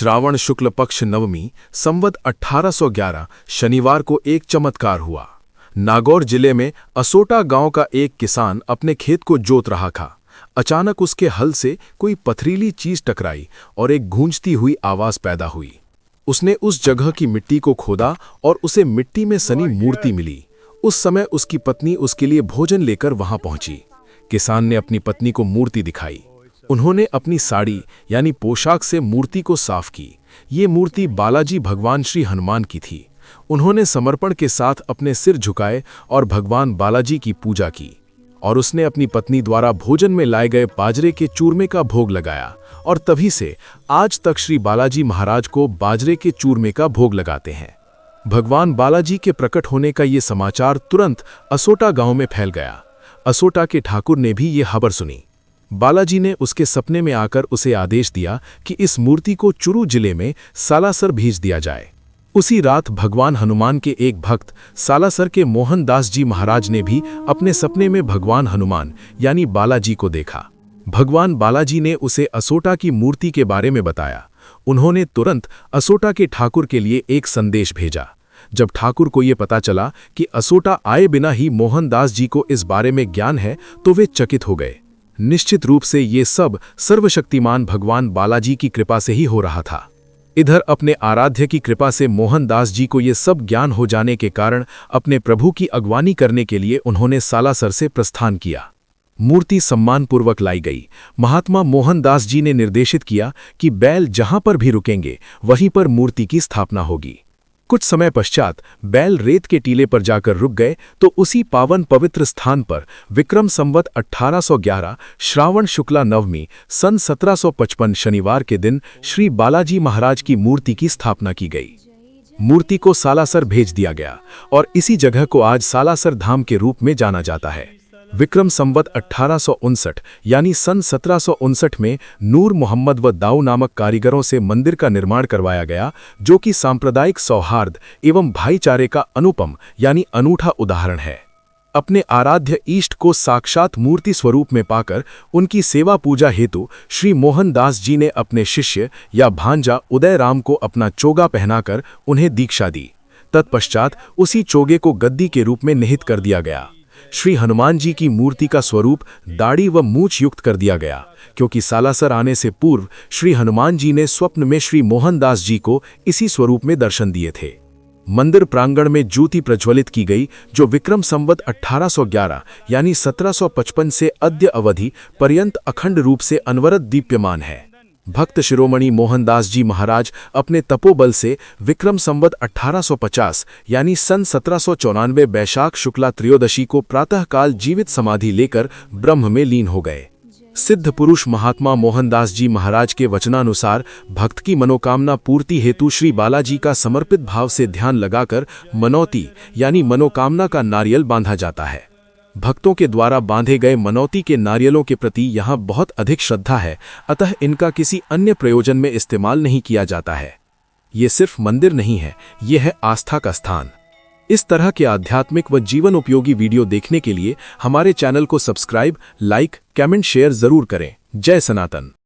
श्रावण शुक्ल पक्ष नवमी संवत 1811 शनिवार को एक चमत्कार हुआ। नागौर जिले में असोटा गांव का एक किसान अपने खेत को जोत रहा था। अचानक उसके हल से कोई पथरीली चीज टकराई और एक गूंजती हुई आवाज पैदा हुई। उसने उस जगह की मिट्टी को खोदा और उसे मिट्टी में सनी मूर्ति मिली। उस समय उसकी पत्नी उसके लिए भोजन लेकर वहां पहुंची। किसान ने अपनी पत्नी को मूर्ति दिखाई। उन्होंने अपनी साड़ी यानी पोशाक से मूर्ति को साफ की। ये मूर्ति बालाजी भगवान श्री हनुमान की थी। उन्होंने समर्पण के साथ अपने सिर झुकाए और भगवान बालाजी की पूजा की और उसने अपनी पत्नी द्वारा भोजन में लाए गए बाजरे के चूरमे का भोग लगाया और तभी से आज तक श्री बालाजी महाराज को बाजरे के चूरमे का भोग लगाते हैं। भगवान बालाजी के प्रकट होने का ये समाचार तुरंत असोटा गांव में फैल गया। असोटा के ठाकुर ने भी ये खबर सुनी। बालाजी ने उसके सपने में आकर उसे आदेश दिया कि इस मूर्ति को चुरू जिले में सालासर भेज दिया जाए। उसी रात भगवान हनुमान के एक भक्त सालासर के मोहनदास जी महाराज ने भी अपने सपने में भगवान हनुमान यानी बालाजी को देखा। भगवान बालाजी ने उसे असोटा की मूर्ति के बारे में बताया। उन्होंने तुरंत असोटा के ठाकुर के लिए एक संदेश भेजा। जब ठाकुर को ये पता चला कि असोटा आए बिना ही मोहनदास जी को इस बारे में ज्ञान है तो वे चकित हो गए। निश्चित रूप से ये सब सर्वशक्तिमान भगवान बालाजी की कृपा से ही हो रहा था। इधर अपने आराध्य की कृपा से मोहनदास जी को ये सब ज्ञान हो जाने के कारण अपने प्रभु की अगवानी करने के लिए उन्होंने सालासर से प्रस्थान किया। मूर्ति सम्मानपूर्वक लाई गई। महात्मा मोहनदास जी ने निर्देशित किया कि बैल जहां पर भी रुकेंगे वहीं पर मूर्ति की स्थापना होगी। कुछ समय पश्चात बैल रेत के टीले पर जाकर रुक गए तो उसी पावन पवित्र स्थान पर विक्रम संवत 1811 श्रावण शुक्ला नवमी सन 1755 शनिवार के दिन श्री बालाजी महाराज की मूर्ति की स्थापना की गई। मूर्ति को सालासर भेज दिया गया और इसी जगह को आज सालासर धाम के रूप में जाना जाता है। विक्रम संवत 1859 यानी सन 1759 में नूर मोहम्मद व दाऊ नामक कारीगरों से मंदिर का निर्माण करवाया गया, जो कि सांप्रदायिक सौहार्द एवं भाईचारे का अनुपम यानी अनूठा उदाहरण है। अपने आराध्य इष्ट को साक्षात मूर्ति स्वरूप में पाकर उनकी सेवा पूजा हेतु श्री मोहनदास जी ने अपने शिष्य या भांजा उदय राम को अपना चोगा पहनाकर उन्हें दीक्षा दी। तत्पश्चात उसी चोगे को गद्दी के रूप में निहित कर दिया गया। श्री हनुमान जी की मूर्ति का स्वरूप दाढ़ी व मूछ युक्त कर दिया गया, क्योंकि सालासर आने से पूर्व श्री हनुमान जी ने स्वप्न में श्री मोहनदास जी को इसी स्वरूप में दर्शन दिए थे। मंदिर प्रांगण में ज्योति प्रज्वलित की गई, जो विक्रम संवत 1811 यानी 1755 से अद्य अवधि पर्यंत अखंड रूप से अनवरत दीप्यमान है। भक्त शिरोमणि मोहनदास जी महाराज अपने तपोबल से विक्रम संवत 1850 यानी सन 1794 बैशाख शुक्ला त्रयोदशी को प्रातःकाल जीवित समाधि लेकर ब्रह्म में लीन हो गए। सिद्ध पुरुष महात्मा मोहनदास जी महाराज के वचनानुसार भक्त की मनोकामना पूर्ति हेतु श्री बालाजी का समर्पित भाव से ध्यान लगाकर मनौती यानी मनोकामना का नारियल बांधा जाता है। भक्तों के द्वारा बांधे गए मनौती के नारियलों के प्रति यहाँ बहुत अधिक श्रद्धा है, अतः इनका किसी अन्य प्रयोजन में इस्तेमाल नहीं किया जाता है। ये सिर्फ मंदिर नहीं है, ये है आस्था का स्थान। इस तरह के आध्यात्मिक व जीवन उपयोगी वीडियो देखने के लिए हमारे चैनल को सब्सक्राइब, लाइक, कमेंट, शेयर जरूर करें। जय सनातन।